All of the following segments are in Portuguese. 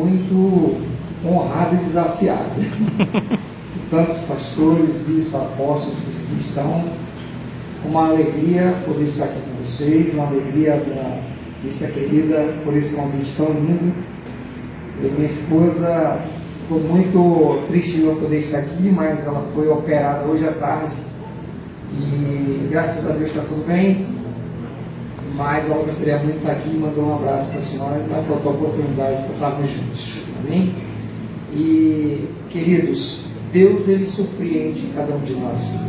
muito honrado e desafiado. Tantos pastores, bispos, apóstolos que estão. Uma alegria poder estar aqui com vocês, uma alegria da bispa querida por esse convite tão lindo. E minha esposa ficou muito triste de não poder estar aqui, mas ela foi operada hoje à tarde. E graças a Deus está tudo bem. Mas ela gostaria muito de estar aqui e mandou um abraço para a senhora, mas faltou a oportunidade para estarmos juntos. Amém? E, queridos, Deus, Ele surpreende cada um de nós.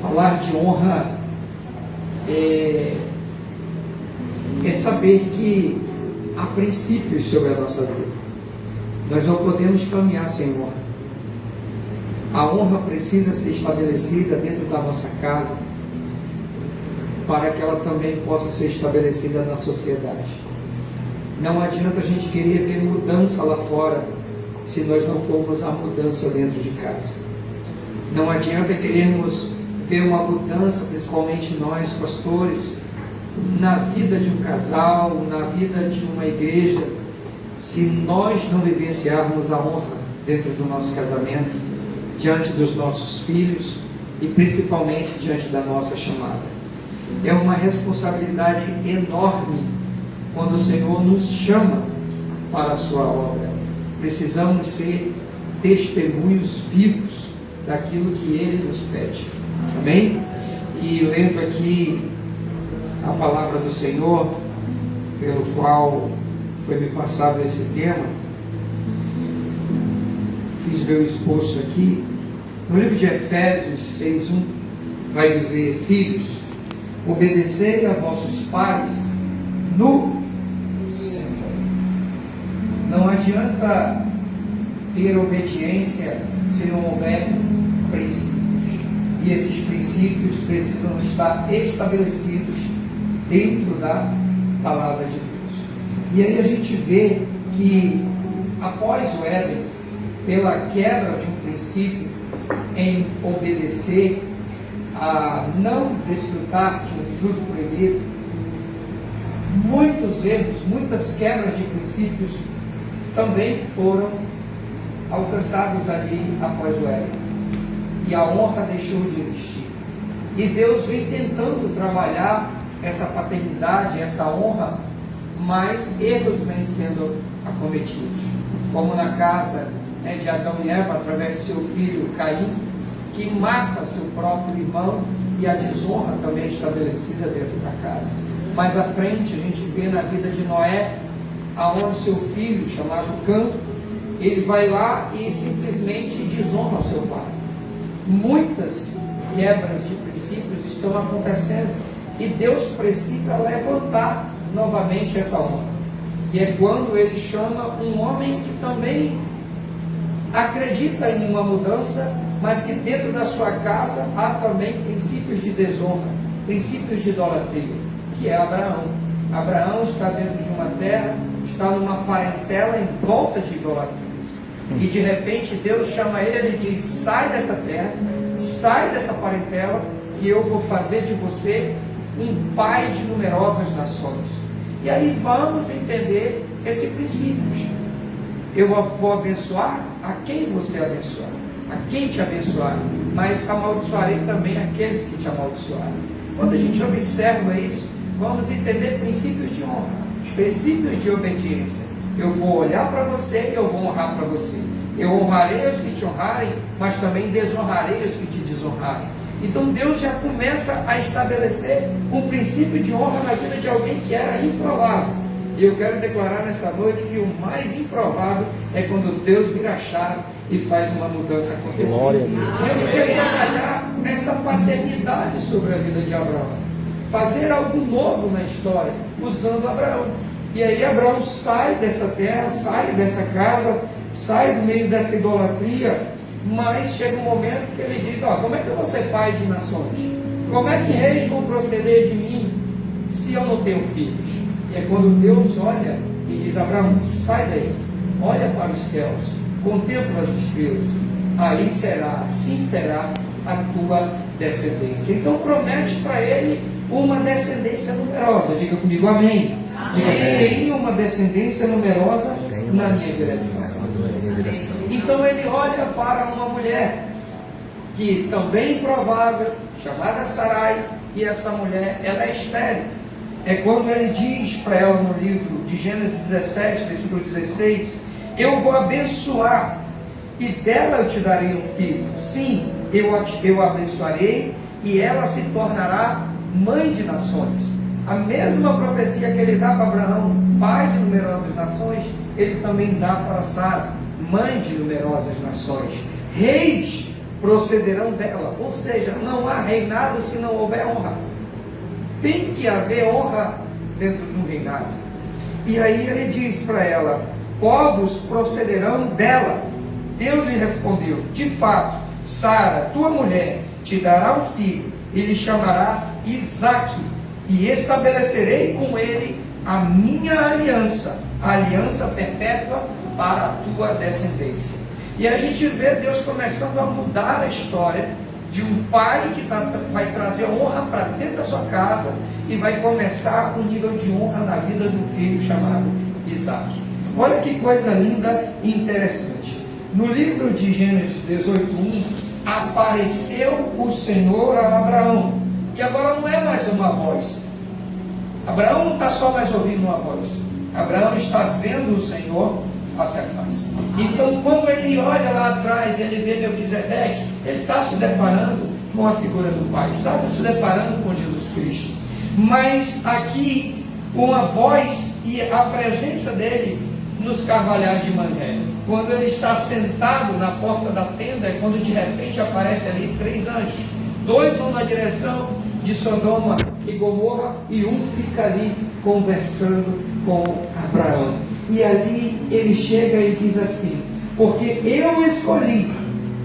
Falar de honra é saber que há princípios sobre a nossa vida. Nós não podemos caminhar sem honra. A honra precisa ser estabelecida dentro da nossa casa, para que ela também possa ser estabelecida na sociedade. Não adianta a gente querer ver mudança lá fora, se nós não formos a mudança dentro de casa. Não adianta querermos ver uma mudança, principalmente nós, pastores, na vida de um casal, na vida de uma igreja, se nós não vivenciarmos a honra dentro do nosso casamento, diante dos nossos filhos e principalmente diante da nossa chamada. É uma responsabilidade enorme quando o Senhor nos chama para a sua obra. Precisamos ser testemunhos vivos daquilo que Ele nos pede. Amém? E lendo aqui a palavra do Senhor, pelo qual foi me passado esse tema, fiz meu esboço aqui. No livro de Efésios 6:1 vai dizer: filhos, obedecei a vossos pais no Senhor. Não adianta ter obediência se não houver princípios. E esses princípios precisam estar estabelecidos dentro da palavra de Deus. E aí a gente vê que após o Éden, pela quebra de um princípio em obedecer, a não desfrutar de um fruto proibido, muitos erros, muitas quebras de princípios também foram alcançados ali após o Éden. E a honra deixou de existir. E Deus vem tentando trabalhar essa paternidade, essa honra, mas erros vêm sendo acometidos. Como na casa de Adão e Eva, através do seu filho Caim, que mata seu próprio irmão, e a desonra também estabelecida dentro da casa. Mais à frente a gente vê na vida de Noé, aonde seu filho, chamado Cã, ele vai lá e simplesmente desonra o seu pai. Muitas quebras de princípios estão acontecendo e Deus precisa levantar novamente essa honra. E é quando Ele chama um homem que também acredita em uma mudança, mas que dentro da sua casa há também princípios de desonra, princípios de idolatria, que é Abraão. Abraão está dentro de uma terra, está numa parentela em volta de idolatrias. E de repente Deus chama ele e diz: sai dessa terra, sai dessa parentela, que eu vou fazer de você um pai de numerosas nações. E aí vamos entender esse princípio. Eu vou abençoar a quem você abençoar, a quem te abençoar, mas amaldiçoarei também aqueles que te amaldiçoarem. Quando a gente observa isso, vamos entender princípios de honra, princípios de obediência. Eu vou olhar para você e eu vou honrar para você. Eu honrarei os que te honrarem, mas também desonrarei os que te desonrarem. Então Deus já começa a estabelecer um princípio de honra na vida de alguém que era improvável. E eu quero declarar nessa noite que o mais improvável é quando Deus vira a chave e faz uma mudança acontecer. Deus quer trabalhar essa paternidade sobre a vida de Abraão, fazer algo novo na história, usando Abraão. E aí Abraão sai dessa terra, sai dessa casa, sai do meio dessa idolatria, mas chega um momento que ele diz: como é que eu vou ser pai de nações? Como é que reis vão proceder de mim se eu não tenho filhos? E é quando Deus olha e diz: Abraão, sai daí, olha para os céus, contempla as estrelas, aí será, assim será a tua descendência. Então promete para ele uma descendência numerosa. Diga comigo amém. Diga: tenha uma descendência numerosa na minha direção. Então ele olha para uma mulher que também provável, chamada Sarai, e essa mulher, ela é estéril. É quando ele diz para ela no livro de Gênesis 17, versículo 16, eu vou abençoar e dela eu te darei um filho. Sim, eu abençoarei e ela se tornará mãe de nações. A mesma profecia que ele dá para Abraão, pai de numerosas nações, ele também dá para Sara, mãe de numerosas nações. Reis procederão dela, ou seja, não há reinado se não houver honra. Tem que haver honra dentro do reinado. E aí ele diz para ela, povos procederão dela. Deus lhe respondeu, de fato, Sara, tua mulher, te dará um filho, e lhe chamarás Isaque, e estabelecerei com ele a minha aliança, a aliança perpétua para a tua descendência. E a gente vê Deus começando a mudar a história de um pai que vai trazer honra para dentro da sua casa e vai começar um nível de honra na vida do filho chamado Isaque. Olha que coisa linda e interessante. No livro de Gênesis 18:1, apareceu o Senhor a Abraão. E agora não é mais uma voz. Abraão não está só mais ouvindo uma voz. Abraão está vendo o Senhor face a face. Então, quando ele olha lá atrás, ele vê Melquisedeque, ele está se deparando com a figura do Pai, está se deparando com Jesus Cristo. Mas aqui, uma voz e a presença dele nos carvalhais de Manré. Quando ele está sentado na porta da tenda, é quando de repente aparece ali 3 anjos. 2 vão na direção de Sodoma e Gomorra e um fica ali conversando com Abraão. E ali ele chega e diz assim, porque eu escolhi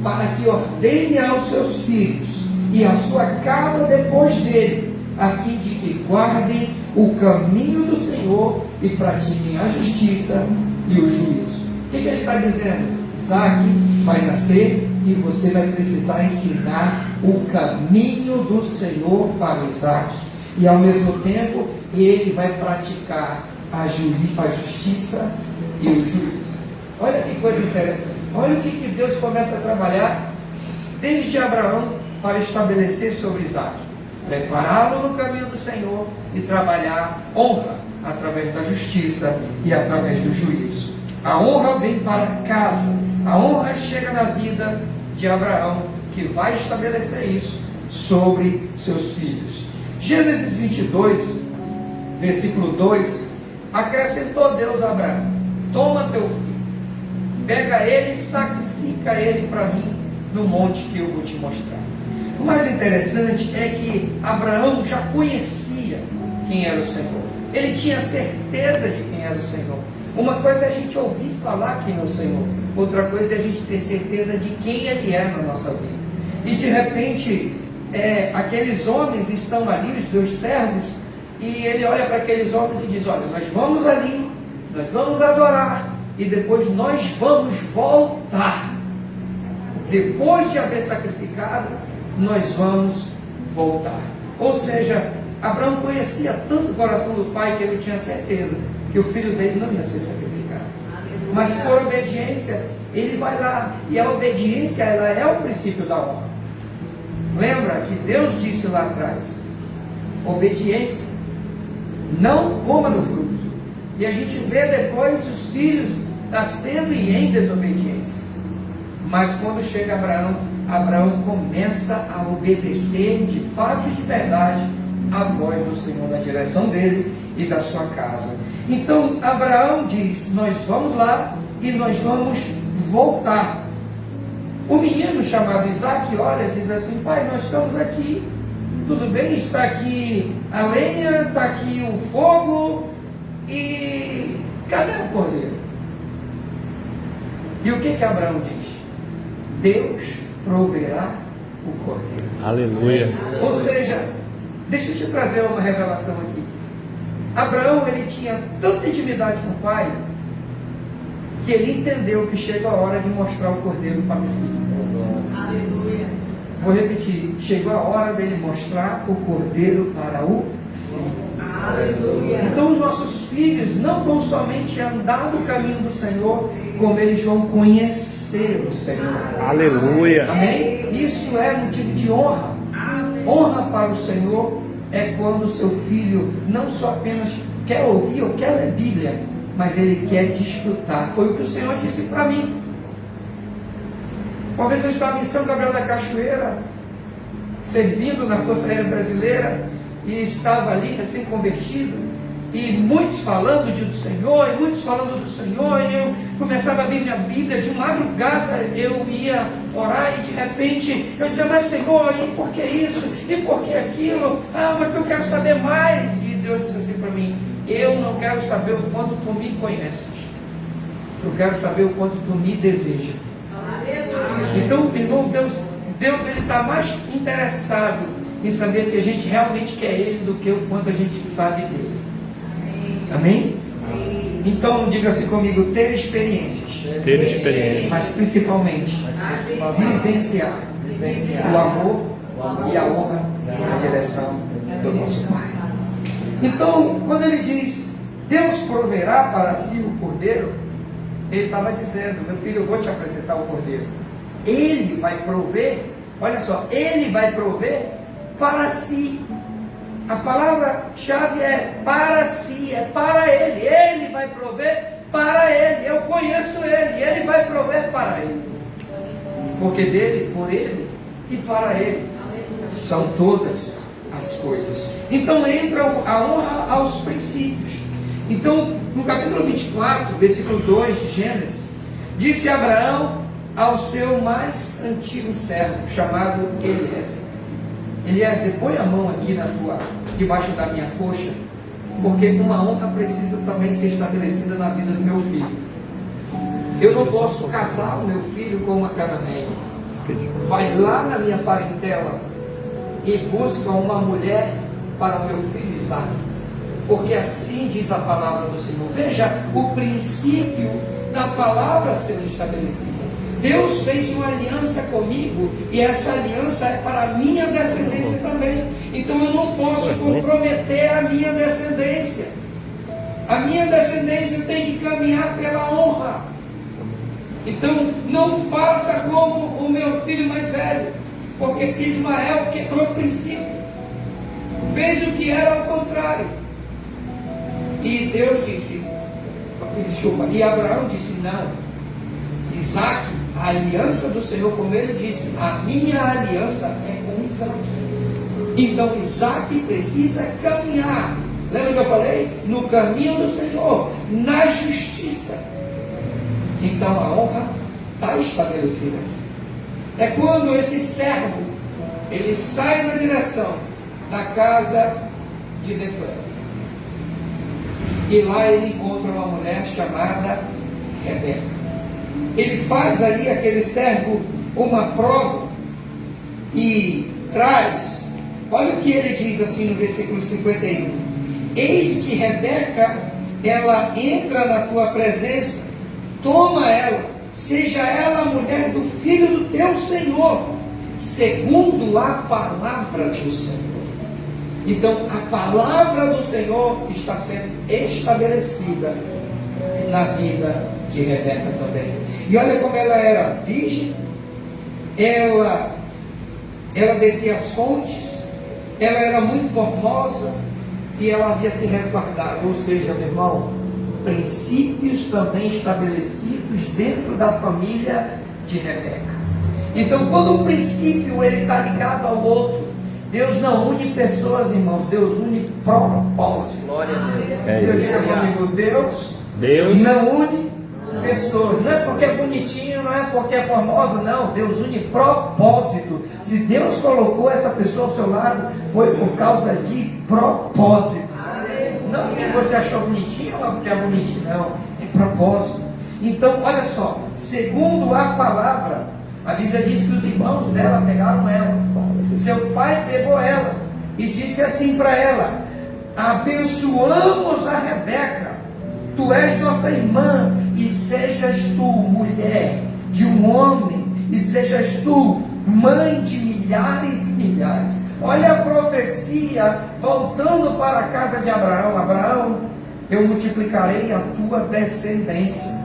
para que ordene aos seus filhos e à sua casa depois dele, a fim de que guardem o caminho do Senhor e pratiquem a justiça e o juízo. O que ele está dizendo? Isaque vai nascer e você vai precisar ensinar o caminho do Senhor para Isaque. E ao mesmo tempo, ele vai praticar a justiça e o juízo. Olha que coisa interessante. Olha o que Deus começa a trabalhar desde Abraão para estabelecer sobre Isaque. Prepará-lo no caminho do Senhor e trabalhar honra através da justiça e através do juízo. A honra vem para casa. A honra chega na vida de Abraão, que vai estabelecer isso sobre seus filhos. Gênesis 22, versículo 2, acrescentou Deus a Abraão, toma teu filho, pega ele e sacrifica ele para mim no monte que eu vou te mostrar. O mais interessante é que Abraão já conhecia quem era o Senhor. Ele tinha certeza de quem era o Senhor. Uma coisa é a gente ouvir falar quem é o Senhor, outra coisa é a gente ter certeza de quem Ele é na nossa vida. E de repente, aqueles homens estão ali, os 2 servos, e ele olha para aqueles homens e diz, olha, nós vamos ali, nós vamos adorar, e depois nós vamos voltar. Depois de haver sacrificado, nós vamos voltar. Ou seja, Abraão conhecia tanto o coração do pai que ele tinha certeza que o filho dele não ia ser sacrificado. Mas por obediência, ele vai lá. E a obediência, ela é o princípio da honra. Lembra que Deus disse lá atrás, obediência, não coma do fruto. E a gente vê depois os filhos nascendo e em desobediência. Mas quando chega Abraão, Abraão começa a obedecer de fato e de verdade a voz do Senhor na direção dele e da sua casa. Então Abraão diz, nós vamos lá e nós vamos voltar. O menino chamado Isaque olha e diz assim, pai, nós estamos aqui, tudo bem, está aqui a lenha, está aqui o fogo, e cadê o cordeiro? E o que Abraão diz? Deus proverá o cordeiro. Aleluia. Ou seja, deixa eu te trazer uma revelação aqui. Abraão, ele tinha tanta intimidade com o pai, que ele entendeu que chega a hora de mostrar o cordeiro para o filho. Aleluia. Vou repetir, chegou a hora dele mostrar o cordeiro para o filho. Aleluia. Então os nossos filhos não vão somente andar no caminho do Senhor, como eles vão conhecer o Senhor. Aleluia. Amém? Isso é motivo de honra. Honra para o Senhor é quando o seu filho não só apenas quer ouvir ou quer ler Bíblia, mas ele quer desfrutar. Foi o que o Senhor disse para mim. Uma vez eu estava em São Gabriel da Cachoeira, servindo na Força Aérea Brasileira, e estava ali recém-convertido, e muitos falando do Senhor, e muitos falando do Senhor, e eu começava a abrir minha Bíblia, de madrugada eu ia orar, e de repente eu dizia, mas Senhor, e por que isso? E por que aquilo? Ah, mas eu quero saber mais. E Deus disse assim para mim, eu não quero saber o quanto tu me conheces, eu quero saber o quanto tu me desejas. Então, irmão, Deus ele está mais interessado em saber se a gente realmente quer Ele do que o quanto a gente sabe dele. Amém? Amém? Então, diga-se comigo, ter experiências. Ter experiências. Mas principalmente, vivenciar o amor e a honra na direção do nosso Pai. Então, quando ele diz, Deus proverá para si o cordeiro, ele estava dizendo, meu filho, eu vou te apresentar o cordeiro. Ele vai prover, olha só, ele vai prover para si. A palavra-chave é para si, é para ele. Ele vai prover para ele. Eu conheço ele, ele vai prover para ele. Porque dele, por ele e para ele são todas as coisas. Então entra a honra aos princípios. Então, no capítulo 24, versículo 2 de Gênesis, disse Abraão ao seu mais antigo servo, chamado Eliezer. Eliezer, põe a mão aqui debaixo da minha coxa, porque uma honra precisa também ser estabelecida na vida do meu filho. Eu não posso casar o meu filho com uma cananeia. Vai lá na minha parentela e busca uma mulher para o meu filho Isaac. Porque assim diz a palavra do Senhor. Veja o princípio da palavra sendo estabelecida. Deus fez uma aliança comigo e essa aliança é para a minha descendência também. Então eu não posso comprometer a minha descendência. A minha descendência tem que caminhar pela honra. Então não faça como o meu filho mais velho, porque Ismael quebrou o princípio, fez o que era ao contrário. E Deus disse, e Abraão disse, não, Isaac, a aliança do Senhor, como ele disse, a minha aliança é com Isaac. Então Isaac precisa caminhar, lembra que eu falei? No caminho do Senhor, na justiça. Então a honra está estabelecida aqui. É quando esse servo, ele sai na direção da casa de Betuel. E lá ele encontra uma mulher chamada Rebeca. Ele faz ali, aquele servo, uma prova e traz, olha o que ele diz assim no versículo 51. Eis que Rebeca, ela entra na tua presença, toma ela, seja ela a mulher do filho do teu Senhor, segundo a palavra do Senhor. Então a palavra do Senhor está sendo estabelecida na vida de Rebeca também. E olha como ela era virgem, ela descia as fontes, ela era muito formosa e ela havia se resguardado. Ou seja, meu irmão, princípios também estabelecidos dentro da família de Rebeca. Então quando o princípio ele está ligado ao outro, Deus não une pessoas, irmãos, Deus une propósitos. Glória a Deus. Deus diz comigo, Deus não une pessoas. Não é porque é bonitinho, não é porque é formosa, não. Deus une propósito. Se Deus colocou essa pessoa ao seu lado, foi por causa de propósito. Não porque você achou bonitinho, não porque é bonitinho, não. É propósito. Então, olha só, segundo a palavra, a Bíblia diz que os irmãos dela pegaram ela. Seu pai pegou ela e disse assim para ela: abençoamos a Rebeca, tu és nossa irmã, e sejas tu mulher de um homem, e sejas tu mãe de milhares e milhares. Olha a profecia voltando para a casa de Abraão. Abraão, eu multiplicarei a tua descendência.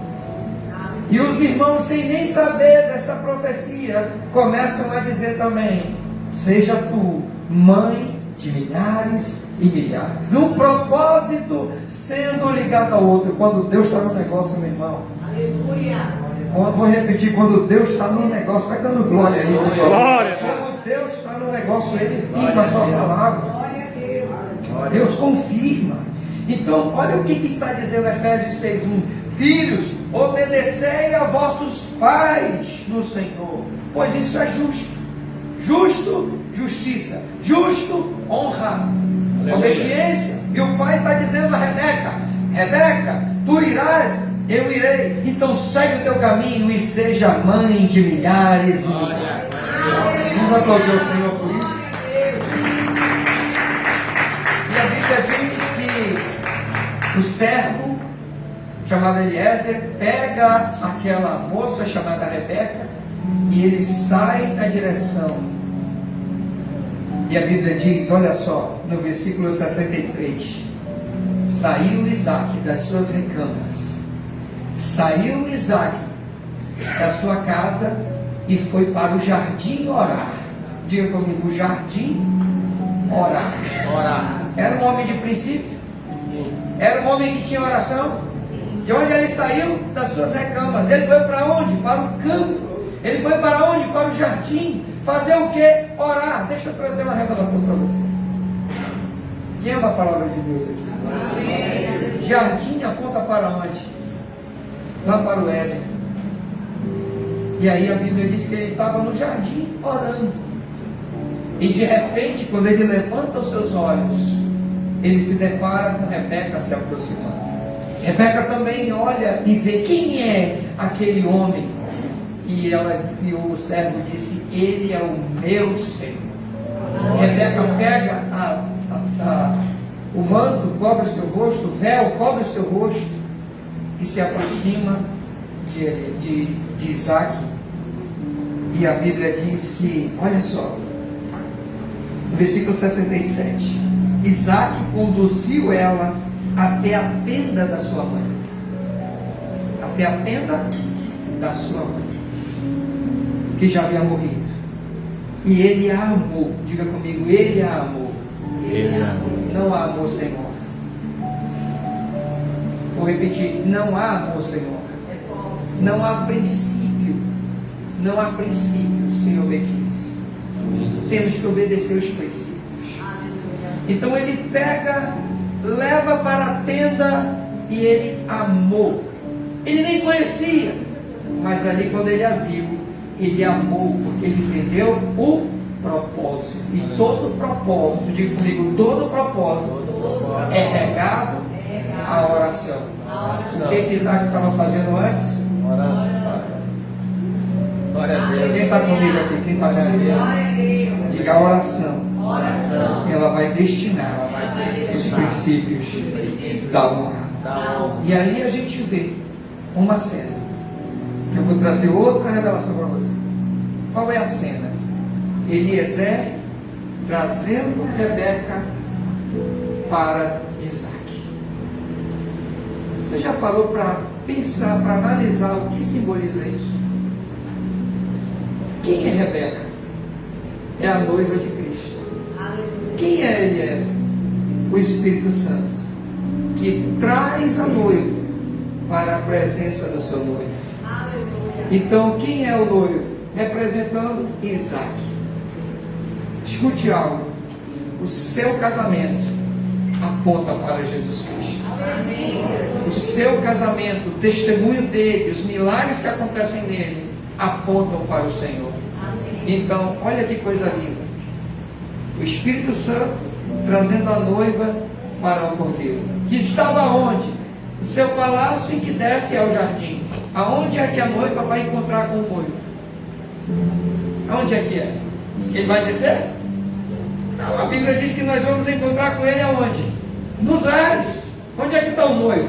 E os irmãos, sem nem saber dessa profecia, começam a dizer também: seja tu mãe de milhares e milhares. Um propósito sendo ligado ao outro. Quando Deus está no negócio, meu irmão. Aleluia. Vou repetir: quando Deus está no negócio, vai dando glória aí. Glória. Quando Deus está no negócio, Ele firma a sua palavra. Glória a Deus. Deus confirma. Então, olha o que está dizendo Efésios 6:1. Filhos, obedecei a vossos pais no Senhor, pois isso é justo. Justo, justiça. Justo, honra. Obediência. E o pai está dizendo a Rebeca: Rebeca, tu irás, eu irei. Então segue o teu caminho e seja mãe de milhares e milhares. Vamos aplaudir o Senhor por isso. E a Bíblia diz que o servo chamado Eliezer pega aquela moça chamada Rebeca e ele sai na direção. E a Bíblia diz, olha só, no versículo 63: saiu Isaac das suas recâmaras, saiu Isaac da sua casa e foi para o jardim orar. Diga comigo: o jardim orar. Era um homem de princípio? Era um homem que tinha oração? De onde ele saiu? Das suas recâmaras. Ele foi para onde? Para o campo. Ele foi para onde? Para o jardim. Fazer o que? Orar. Deixa eu trazer uma revelação para você. Quem ama a palavra de Deus aqui? Amém. Jardim aponta para onde? Lá para o Éden. E aí a Bíblia diz que ele estava no jardim orando. E de repente, quando ele levanta os seus olhos, ele se depara com Rebeca se aproximando. Rebeca também olha e vê quem é aquele homem. E o servo disse: ele é o meu Senhor. Rebeca pega o manto, cobre o seu rosto, o véu, cobre o seu rosto, e se aproxima de Isaac. E a Bíblia diz que, olha só, no versículo 67, Isaac conduziu ela até a tenda da sua mãe. Até a tenda da sua mãe, que já havia morrido. E ele a amou. Diga comigo: ele a amou. Ele amou. Não há amor sem honra. Vou repetir: não há amor sem honra. Não há princípio. Não há princípio sem obediência. Temos que obedecer os princípios. Então ele pega, leva para a tenda e ele amou. Ele nem conhecia, mas ali quando ele a viu, ele amou, porque ele entendeu o propósito. E todo propósito, diga comigo, todo propósito é regado à oração. O que Isaac estava fazendo antes? Orando. Glória a Deus. Quem está comigo aqui? Quem está comigo? Diga a oração. Ela vai destinar os princípios da honra. E ali a gente vê uma cena. Eu vou trazer outra revelação para você. Qual é a cena? Eliezer trazendo Rebeca para Isaac. Você já parou para pensar, para analisar o que simboliza isso? Quem é Rebeca? É a noiva de Cristo. Quem é Eliezer? O Espírito Santo, que traz a noiva para a presença do seu noivo. Então, quem é o noivo? Representando Isaac. Escute algo: o seu casamento aponta para Jesus Cristo. O seu casamento, o testemunho dele, os milagres que acontecem nele, apontam para o Senhor. Então, olha que coisa linda. O Espírito Santo trazendo a noiva para o cordeiro, que estava onde? No seu palácio, e que desce ao jardim. Aonde é que a noiva vai encontrar com o noivo? Aonde é que é? Ele vai descer? Não, a Bíblia diz que nós vamos encontrar com ele aonde? Nos ares. Onde é que está o noivo?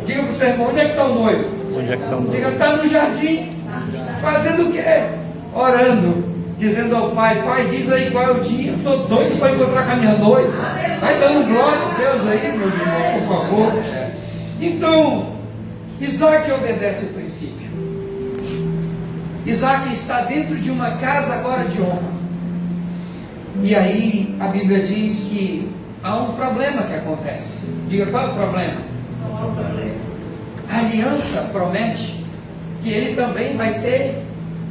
Diga para o seu irmão: onde é que está o noivo? Onde é que está o noivo? Diga: está no jardim. Fazendo o quê? Orando. dizendo ao pai: pai, diz aí qual é o dia, eu estou doido para encontrar com a minha noiva. Vai dando glória a Deus aí, meu irmão, por favor. Então, Isaac obedece o princípio. Isaac está dentro de uma casa agora de honra. E aí a Bíblia diz que há um problema que acontece. Diga, qual é o problema? Não há um problema. A aliança promete que ele também vai ser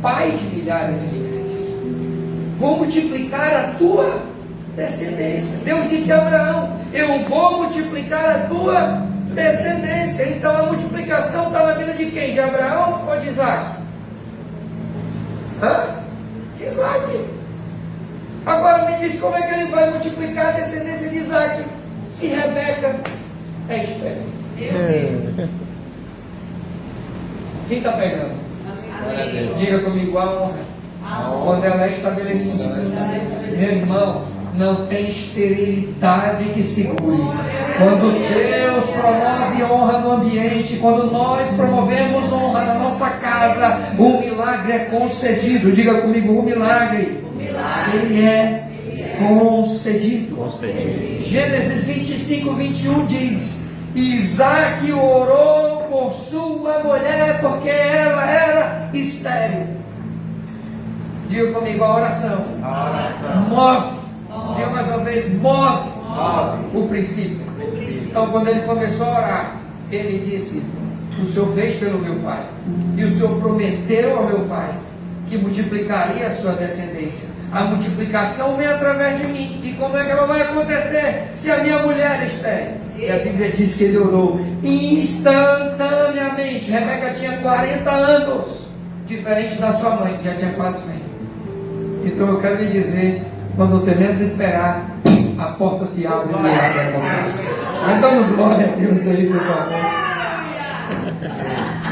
pai de milhares e milhares. Vou multiplicar a tua descendência. Deus disse a Abraão: eu vou multiplicar a tua descendência. Então a multiplicação está na vida de quem? De Abraão ou de Isaac? De Isaac. Agora me diz, como é que ele vai multiplicar a descendência de Isaac se Rebeca é estéril? Quem está pegando? Glória a Deus. Diga comigo: a honra, quando ela é estabelecida. Meu irmão, não tem esterilidade que segure. Quando Deus promove honra no ambiente, quando nós promovemos honra na nossa casa, o milagre é concedido. Diga comigo: o milagre, ele é concedido. Gênesis 25, 21 diz: Isaac orou por sua mulher porque ela era estéril. Diga comigo: a oração move. Diga mais uma vez: move o princípio. Então, quando ele começou a orar, ele disse: o Senhor fez pelo meu pai, e o Senhor prometeu ao meu pai que multiplicaria a sua descendência. A multiplicação vem através de mim. E como é que ela vai acontecer se a minha mulher é estéril? E a Bíblia diz que ele orou instantaneamente. Rebeca tinha 40 anos, diferente da sua mãe, que já tinha quase 100. Então eu quero lhe dizer, quando você menos esperar, a porta se abre e o milagre acontece. Então, glória a Deus aí, por favor.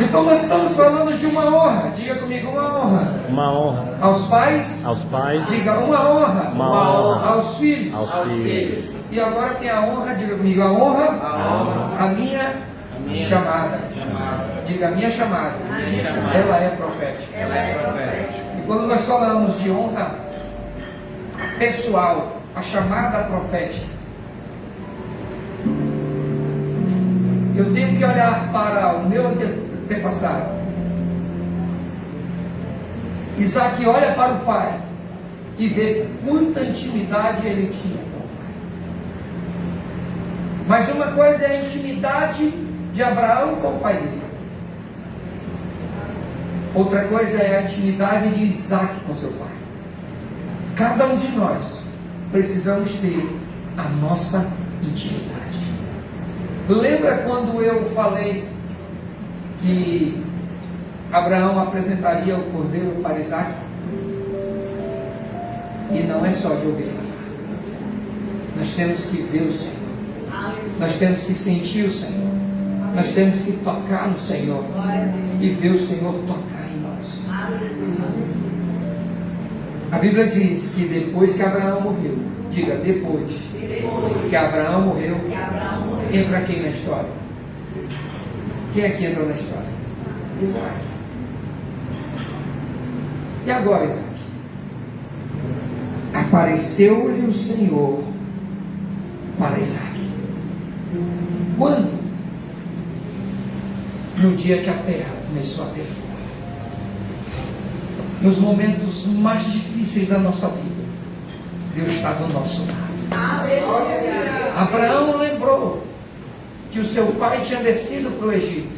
Então nós estamos falando de uma honra. Diga comigo: uma honra. Uma honra Aos pais. aos pais. Diga: uma honra. Uma honra Aos filhos. aos filhos. E agora tem a honra. Diga comigo: a honra. A minha chamada. Diga: a minha chamada. Ela é profética. E quando nós falamos de honra pessoal, a chamada profética, eu tenho que olhar para o meu antepassado. Isaac olha para o pai e vê quanta intimidade ele tinha com o pai. Mas uma coisa é a intimidade de Abraão com o pai dele. Outra coisa é a intimidade de Isaac com seu pai. Cada um de nós precisamos ter a nossa intimidade. Lembra quando eu falei que Abraão apresentaria o cordeiro para Isaac? E não é só de ouvir falar. Nós temos que ver o Senhor. Nós temos que sentir o Senhor. Nós temos que tocar no Senhor. E ver o Senhor tocar em nós. A Bíblia diz que depois que Abraão morreu, diga: depois que Abraão morreu, entra quem na história? Quem aqui entrou na história? Isaac. E agora, Isaac? Apareceu-lhe o Senhor para Isaac. Quando? No dia que a terra começou a ter fome. Nos momentos mais difíceis da nossa vida, Deus está do nosso lado. Abraão lembrou que o seu pai tinha descido para o Egito.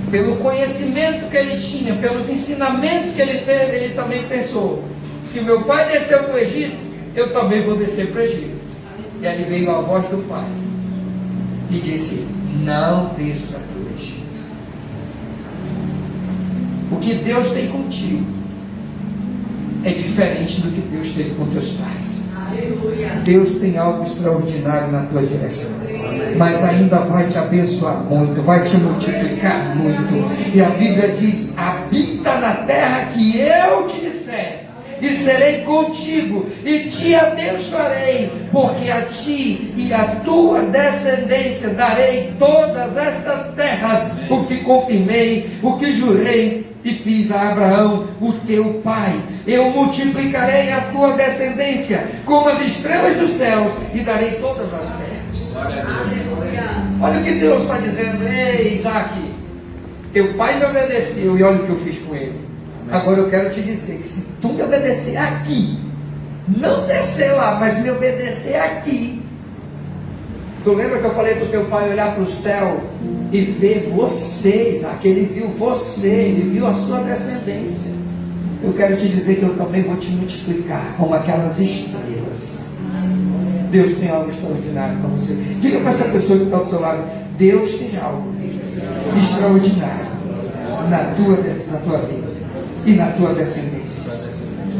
Pelo conhecimento que ele tinha, pelos ensinamentos que ele teve, ele também pensou: se meu pai desceu para o Egito, eu também vou descer para o Egito. E ali veio a voz do pai e disse: não desça para o Egito. O que Deus tem contigo é diferente do que Deus teve com teus pais. Deus tem algo extraordinário na tua direção, mas ainda vai te abençoar muito, vai te multiplicar muito. E a Bíblia diz: habita na terra que eu te disser, e serei contigo, e te abençoarei, porque a ti e a tua descendência darei todas estas terras, o que confirmei, o que jurei e fiz a Abraão o teu pai. Eu multiplicarei a tua descendência como as estrelas dos céus e darei todas as terras. Aleluia. Olha o que Deus está dizendo. Ei, Isaac, teu pai me obedeceu e olha o que eu fiz com ele. Agora eu quero te dizer que se tu me obedecer aqui, não descer lá, mas me obedecer aqui. Tu lembra que eu falei para o teu pai olhar para o céu e ver você, Isaac? Ele viu você, ele viu a sua descendência. Eu quero te dizer que eu também vou te multiplicar como aquelas estrelas. Deus tem algo extraordinário para você. Diga para essa pessoa que está do seu lado: Deus tem algo extraordinário na tua vida e na tua descendência.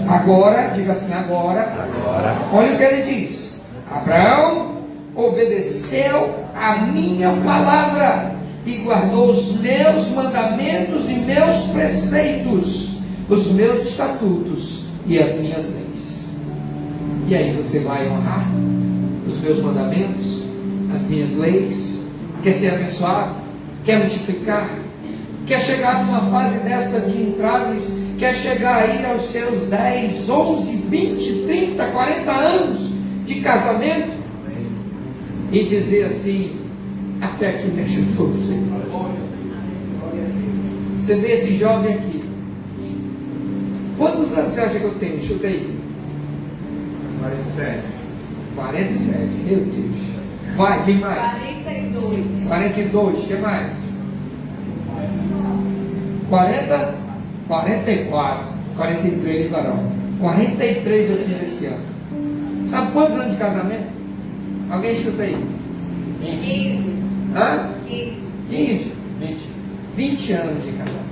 Agora, diga assim, agora, olha o que ele diz. Abraão obedeceu a minha palavra e guardou os meus mandamentos e meus preceitos, os meus estatutos e as minhas leis. E aí você vai honrar os meus mandamentos, as minhas leis? Quer ser abençoado? Quer multiplicar? Quer chegar numa fase dessa de entradas? Quer chegar aí aos seus 10, 11, 20, 30, 40 anos de casamento e dizer assim: até aqui me ajudou o Senhor. Você vê esse jovem aqui. Quantos anos você acha que eu tenho? Chuta aí. 47. 47, meu Deus. Vai, quem mais? 42. 42, o que mais? 40, 44, 43, varão. 43 eu fiz esse ano. Sabe quantos anos de casamento? Alguém chuta aí? 15. Hã? 15. 15? 20. 20 anos de casado.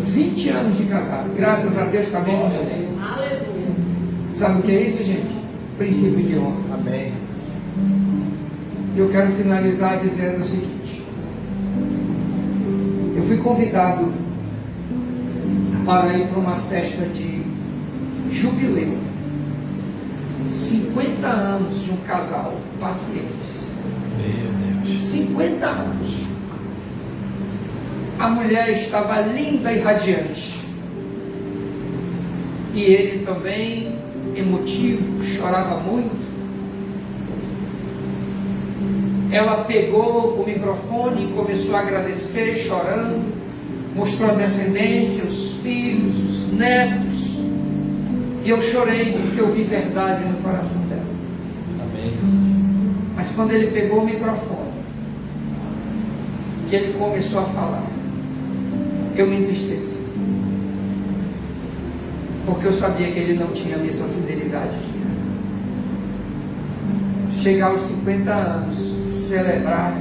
20 anos de casado. Graças a Deus também não deu. Aleluia. Sabe o que é isso, gente? Princípio de honra. Amém. Eu quero finalizar dizendo o seguinte: eu fui convidado para ir para uma festa de jubileu, 50 anos de um casal pacientes. Meu Deus. 50 anos. A mulher estava linda e radiante, e ele também emotivo, chorava muito. Ela pegou o microfone e começou a agradecer, chorando, mostrou a descendência, os filhos, os netos. E eu chorei porque eu vi verdade no coração dela. Amém. Mas quando ele pegou o microfone, que ele começou a falar, eu me entristeci. Porque eu sabia que ele não tinha a mesma fidelidade que eu. Chegar aos 50 anos, celebrar,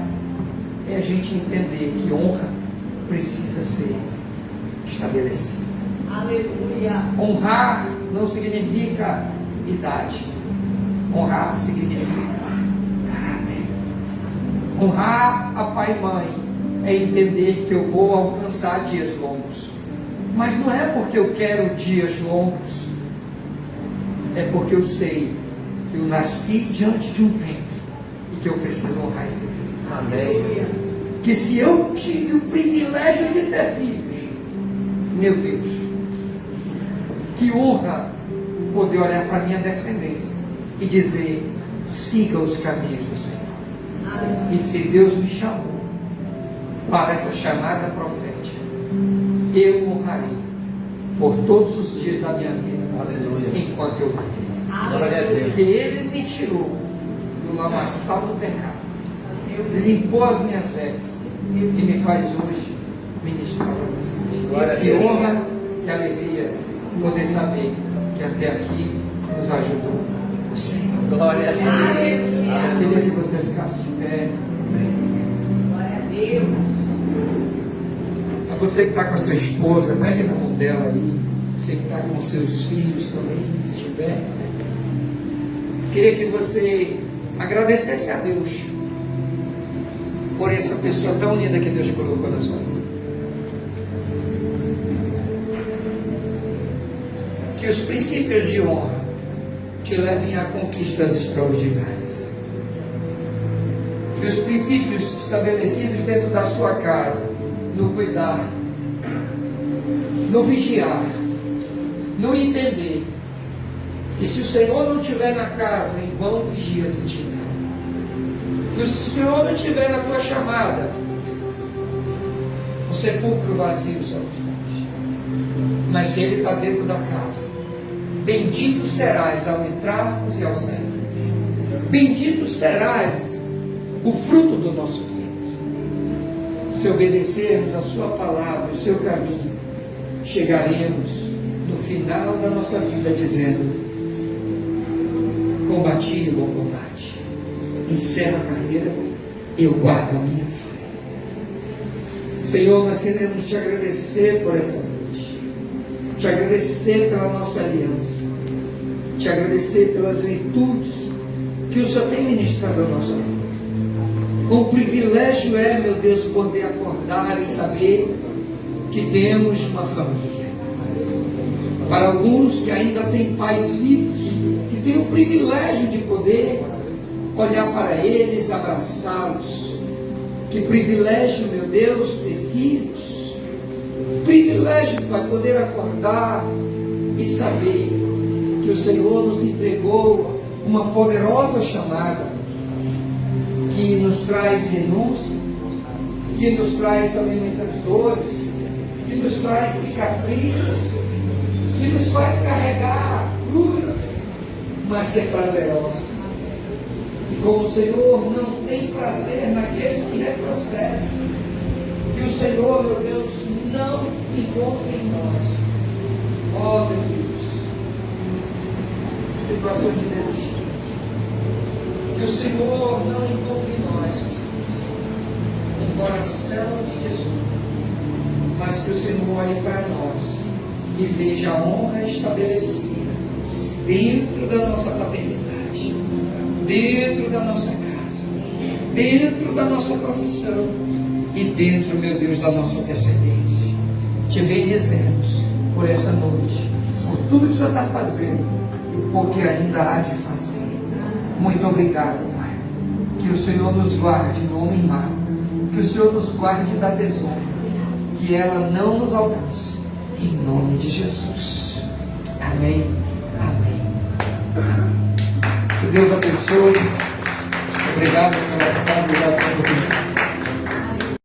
é a gente entender que honra precisa ser estabelecida. Aleluia. Honrar não significa idade. Honrar significa caráter. Honrar a pai e mãe é entender que eu vou alcançar dias longos. Mas não é porque eu quero dias longos, é porque eu sei que eu nasci diante de um ventre e que eu preciso honrar esse ventre. Amém. Que se eu tive o privilégio de ter filhos, meu Deus, que honra poder olhar para a minha descendência e dizer: siga os caminhos do Senhor. E se Deus me chamou para essa chamada profética, eu honrarei por todos os dias da minha vida. Aleluia. Enquanto eu viver. Glória a Deus. Porque Ele me tirou do lamaçal do pecado, limpou as minhas vestes e me faz hoje ministrar para vocês. Glória a Que Deus. honra, que alegria poder saber que até aqui nos ajudou o Senhor. Glória a Deus. Aleluia. Eu queria que você ficasse de pé. Glória a Deus. A você que está com a sua esposa, pegue na mão dela aí. Você que está com os seus filhos também, se tiver. Queria que você agradecesse a Deus por essa pessoa tão linda que Deus colocou na sua vida. Que os princípios de honra te levem a conquistas extraordinárias. Que os princípios estabelecidos dentro da sua casa no cuidar, no vigiar, no entender. E se o Senhor não estiver na casa, em vão vigia se estiver. E se o Senhor não estiver na tua chamada, o sepulcro vazio só está. Mas se Ele está dentro da casa, bendito serás ao entrarmos e ao sairmos. Bendito serás o fruto do nosso ventre. Se obedecermos a sua palavra, o seu caminho, chegaremos no final da nossa vida dizendo: combati o bom combate, encerro a carreira, eu guardo a minha fé. Senhor, nós queremos te agradecer por essa noite, te agradecer pela nossa aliança, te agradecer pelas virtudes que o Senhor tem ministrado à nossa vida. Um privilégio é, meu Deus, poder acordar e saber que temos uma família. Para alguns que ainda têm pais vivos, que têm o privilégio de poder olhar para eles, abraçá-los. Que privilégio, meu Deus, ter filhos. Privilégio para poder acordar e saber que o Senhor nos entregou uma poderosa chamada que nos traz renúncia, que nos traz também muitas dores, que nos traz cicatrizes, que nos faz carregar cruz, mas que é prazerosa. E como o Senhor não tem prazer naqueles que retrocedem, que o Senhor, meu Deus, não encontre em nós, ó meu Deus, situação de desistência. Que o Senhor não encontre em nós um coração de Jesus, mas que o Senhor olhe para nós e veja a honra estabelecida dentro da nossa paternidade, dentro da nossa casa, dentro da nossa profissão e dentro, meu Deus, da nossa descendência. Te bendizemos por essa noite, por tudo que o Senhor está fazendo e por que ainda há de fazer. Muito obrigado, Pai. Que o Senhor nos guarde no homem mau, que o Senhor nos guarde da desonra, que ela não nos alcance. Em nome de Jesus. Amém. Amém. Que Deus abençoe. Obrigado pela oportunidade.